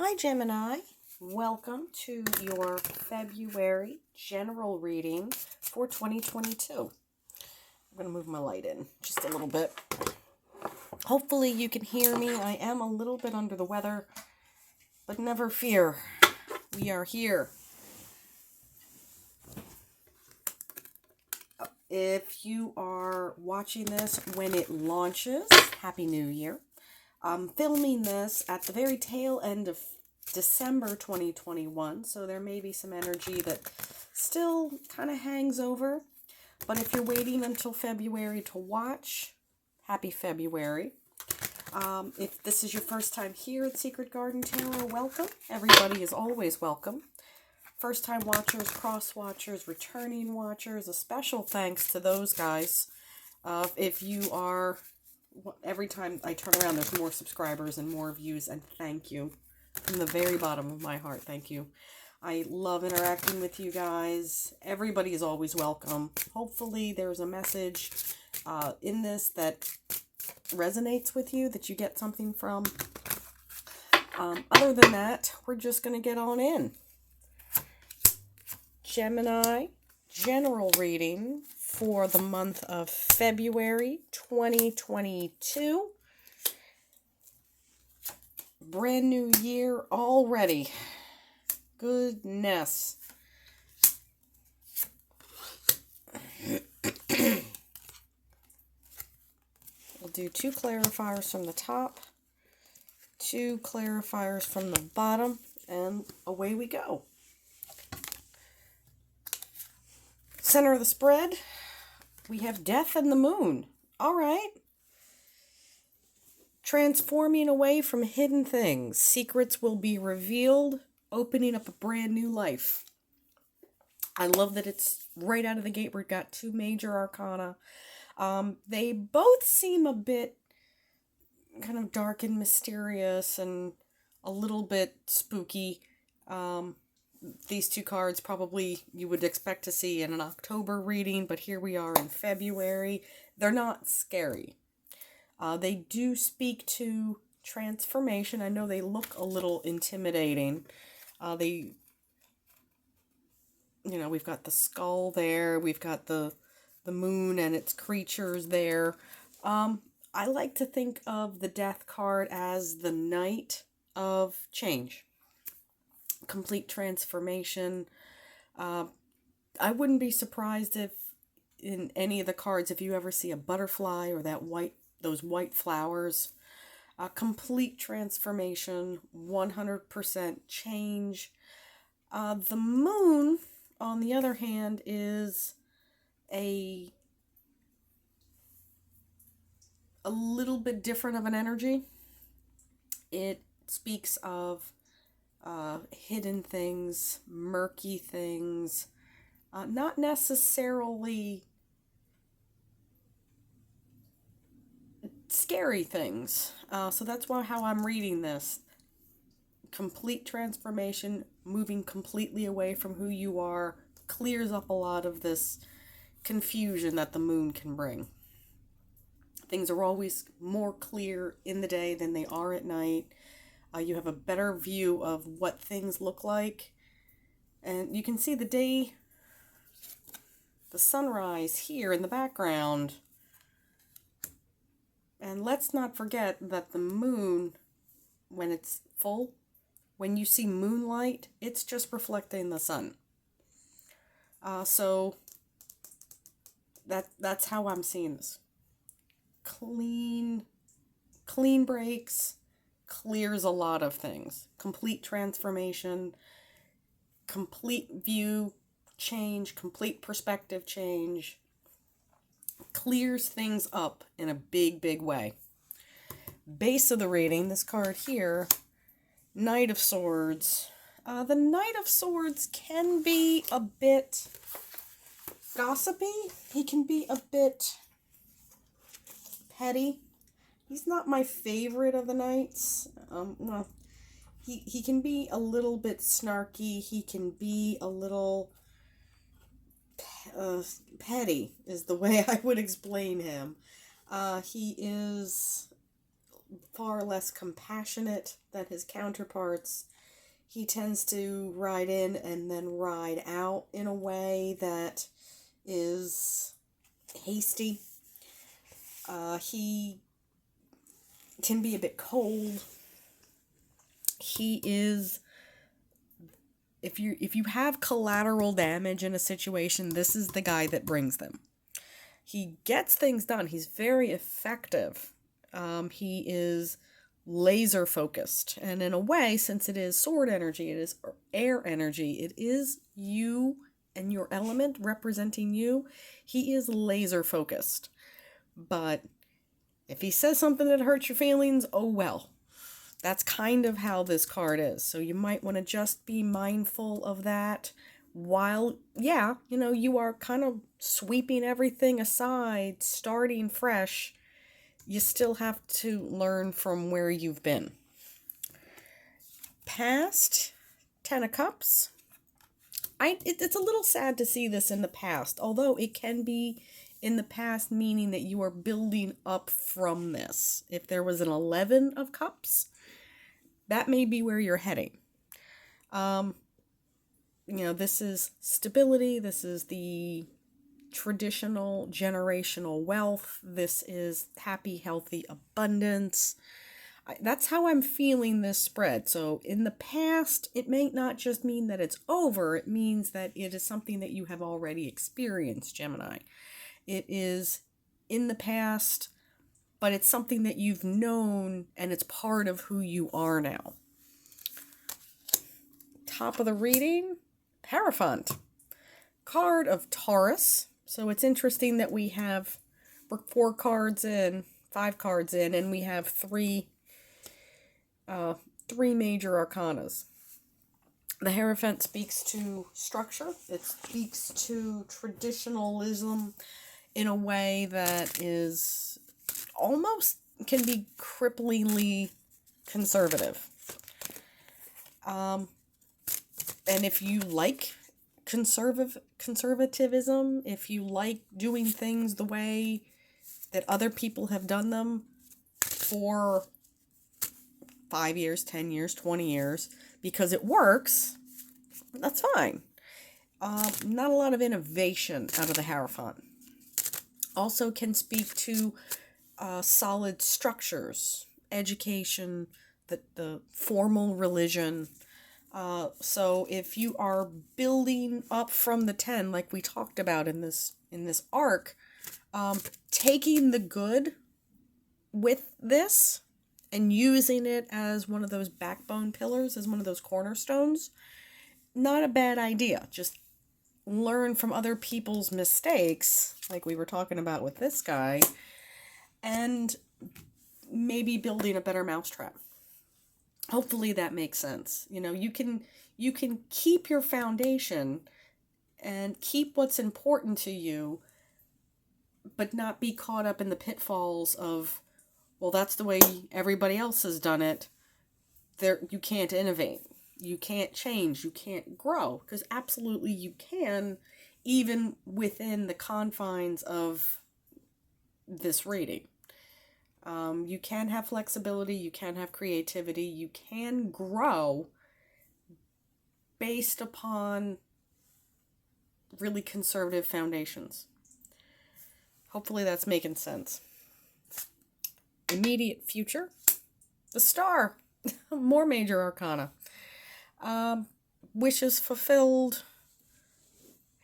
Hi Gemini, welcome to your February general reading for 2022. I'm going to move my light in just a little bit. Hopefully you can hear me. I am a little bit under the weather, but never fear, we are here. If you are watching this when it launches, Happy New Year. I'm filming this at the very tail end of December 2021, so there may be some energy that still kind of hangs over. But if you're waiting until February to watch, happy February. If this is your first time here at Secret Garden Tarot, welcome. Everybody is always welcome. First-time watchers, cross-watchers, returning watchers, a special thanks to those guys. If you are... Every time I turn around, there's more subscribers and more views, and thank you. From the very bottom of my heart, thank you. I love interacting with you guys. Everybody is always welcome. Hopefully there's a message in this that resonates with you, that you get something from. Other than that, we're just going to get on in. Gemini, general reading for the month of February 2022. Brand new year already. Goodness. We'll do 2 clarifiers from the top, 2 clarifiers from the bottom, and away we go. Center of the spread, we have Death and the Moon. All right. Transforming away from hidden things. Secrets will be revealed, opening up a brand new life. I love that it's right out of the gate. We've got 2 major arcana. They both seem a bit kind of dark and mysterious and a little bit spooky. These 2 cards probably you would expect to see in an October reading, but here we are in February. They're not scary. They do speak to transformation. I know they look a little intimidating. We've got the skull there. We've got the moon and its creatures there. I like to think of the Death card as the Knight of Change. Complete transformation. I wouldn't be surprised if in any of the cards, if you ever see a butterfly or those white flowers, complete transformation, 100% change. The moon, on the other hand, is a little bit different of an energy. It speaks of hidden things, murky things, not necessarily scary things. So that's how I'm reading this. Complete transformation, moving completely away from who you are, clears up a lot of this confusion that the moon can bring. Things are always more clear in the day than they are at night. You have a better view of what things look like. And you can see the sunrise here in the background. And let's not forget that the moon, when it's full, when you see moonlight, it's just reflecting the sun. So that's how I'm seeing this. Clean breaks, clears a lot of things. Complete transformation, complete view change, complete perspective change. Clears things up in a big way. Base of the reading, this card here, Knight of Swords. The Knight of Swords can be a bit gossipy. He can be a bit petty. He's not my favorite of the knights. No. He can be a little bit snarky. He can be a little petty is the way I would explain him. He is far less compassionate than his counterparts. He tends to ride in and then ride out in a way that is hasty. He can be a bit cold. He is, if you have collateral damage in a situation, this is the guy that brings them. He gets things done. He's very effective. He is laser focused. And in a way, since it is sword energy, it is air energy, it is you and your element representing you. He is laser focused. But if he says something that hurts your feelings, oh well. That's kind of how this card is. So you might want to just be mindful of that while, yeah, you are kind of sweeping everything aside, starting fresh. You still have to learn from where you've been. Past, 10 of Cups. It's a little sad to see this in the past, although it can be in the past, meaning that you are building up from this. If there was an 11 of Cups, that may be where you're heading. This is stability. This is the traditional generational wealth. This is happy, healthy abundance. That's how I'm feeling this spread. So in the past, it may not just mean that it's over. It means that it is something that you have already experienced, Gemini. It is in the past, but it's something that you've known and it's part of who you are now. Top of the reading, Hierophant. Card of Taurus. So it's interesting that we're 4 cards in, 5 cards in, and we have three major arcanas. The Hierophant speaks to structure. It speaks to traditionalism in a way that is almost can be cripplingly conservative. And if you like conservatism, if you like doing things the way that other people have done them for 5 years, 10 years, 20 years, because it works, that's fine. Not a lot of innovation out of the Hierophant. Also can speak to solid structures, education, the formal religion. So if you are building up from the 10, like we talked about in this arc, taking the good with this and using it as one of those backbone pillars, as one of those cornerstones, not a bad idea. Just learn from other people's mistakes, like we were talking about with this guy, and maybe building a better mousetrap. Hopefully that makes sense. You can keep your foundation and keep what's important to you, but not be caught up in the pitfalls of, well, that's the way everybody else has done it. You can't innovate. You can't change. You can't grow. Because absolutely you can, even within the confines of this reading. You can have flexibility. You can have creativity. You can grow based upon really conservative foundations. Hopefully that's making sense. Immediate future. The Star. More major arcana. Wishes fulfilled.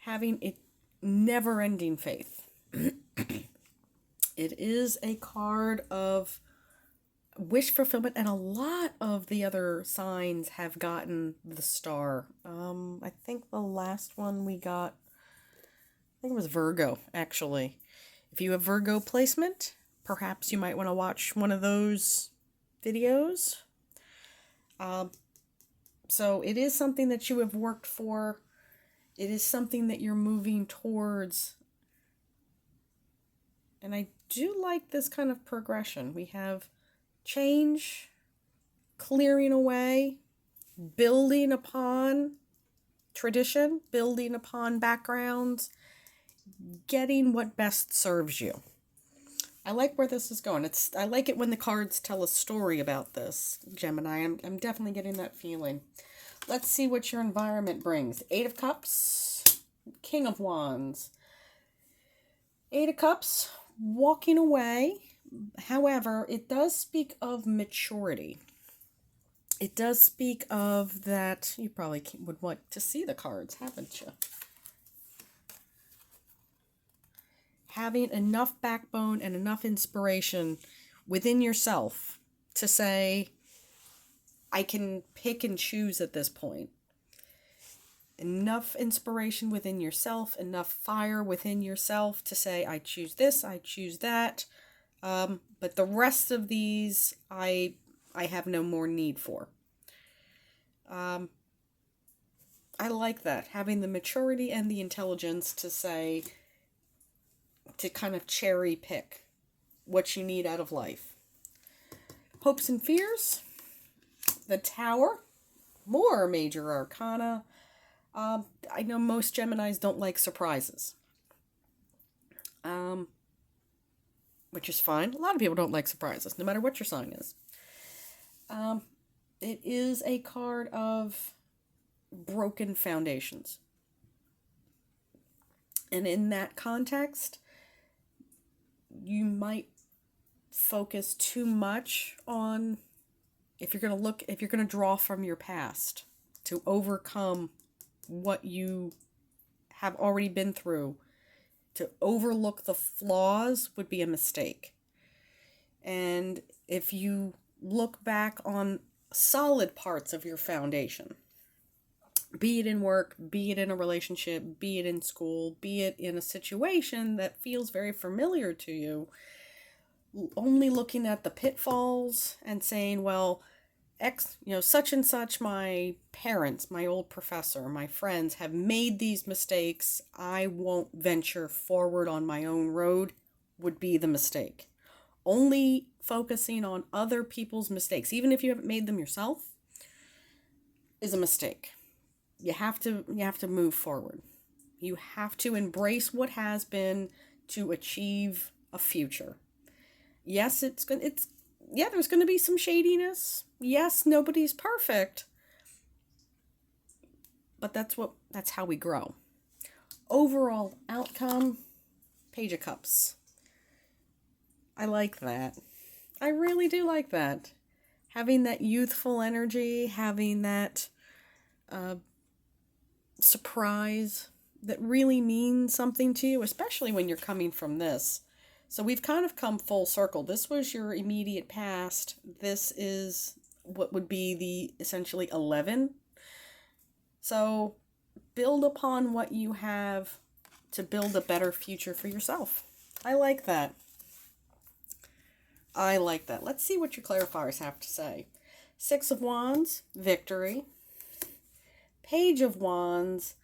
Having a never-ending faith. It is a card of wish fulfillment, and a lot of the other signs have gotten the Star. I think the last one we got, I think it was Virgo, actually. If you have Virgo placement, perhaps you might want to watch one of those videos. So it is something that you have worked for. It is something that you're moving towards. And I do like this kind of progression. We have change, clearing away, building upon tradition, building upon backgrounds, getting what best serves you. I like where this is going. I like it when the cards tell a story about this, Gemini. I'm definitely getting that feeling. Let's see what your environment brings. 8 of Cups, King of Wands. 8 of Cups, walking away. However, it does speak of maturity. It does speak of that. You probably would want to see the cards, haven't you? Having enough backbone and enough inspiration within yourself to say, I can pick and choose at this point. Enough inspiration within yourself, enough fire within yourself to say, I choose this, I choose that. But the rest of these, I have no more need for. I like that. Having the maturity and the intelligence to say, to kind of cherry pick what you need out of life. Hopes and fears. The Tower. More major arcana. I know most Geminis don't like surprises. Which is fine. A lot of people don't like surprises, no matter what your sign is. It is a card of broken foundations. And in that context, you might focus too much on, if you're going to draw from your past to overcome what you have already been through, to overlook the flaws would be a mistake. And if you look back on solid parts of your foundation, be it in work, be it in a relationship, be it in school, be it in a situation that feels very familiar to you, only looking at the pitfalls and saying, well, such and such, my parents, my old professor, my friends have made these mistakes, I won't venture forward on my own road, would be the mistake. Only focusing on other people's mistakes, even if you haven't made them yourself, is a mistake. You have to move forward. You have to embrace what has been to achieve a future. Yes, there's going to be some shadiness. Yes, nobody's perfect. But that's how we grow. Overall outcome, Page of Cups. I like that. I really do like that. Having that youthful energy, having that surprise that really means something to you, especially when you're coming from this. So we've kind of come full circle. This was your immediate past. This is what would be the essentially 11. So build upon what you have to build a better future for yourself. I like that. I like that. Let's see what your clarifiers have to say. 6 of Wands, victory. Page of Wands,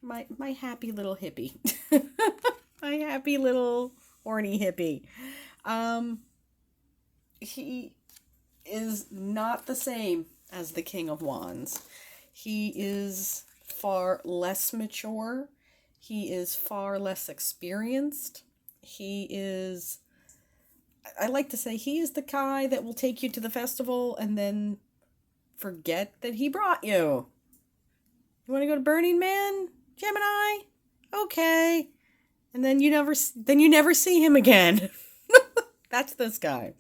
my happy little hippie. My happy little horny hippie. He is not the same as the King of Wands. He is far less mature. He is far less experienced. He is, I like to say, he is the guy that will take you to the festival and then forget that he brought you. You want to go to Burning Man, Gemini? Okay. And then you never see him again. That's this guy.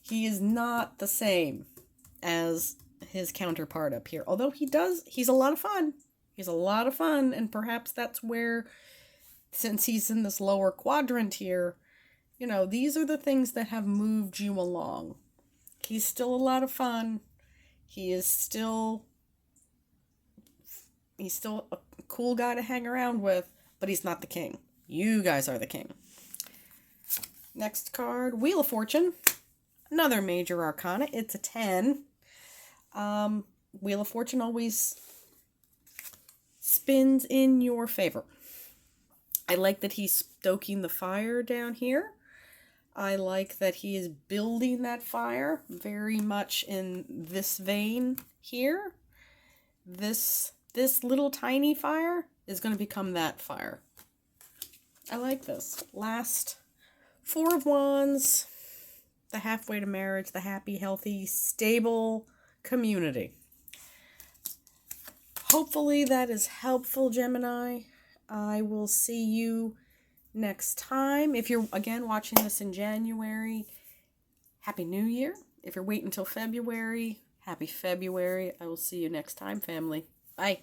He is not the same as his counterpart up here. Although he's a lot of fun. He's a lot of fun, and perhaps that's where, since he's in this lower quadrant here, these are the things that have moved you along. He's still a lot of fun. He's still a cool guy to hang around with, but he's not the king. You guys are the king. Next card, Wheel of Fortune. Another major arcana. It's a 10. Wheel of Fortune always spins in your favor. I like that he's stoking the fire down here. I like that he is building that fire very much in this vein here. This little tiny fire is going to become that fire. I like this. Last Four of Wands, the halfway to marriage, the happy, healthy, stable community. Hopefully that is helpful, Gemini. I will see you next time. If you're, again, watching this in January, Happy New Year. If you're waiting until February, Happy February. I will see you next time, family. Bye.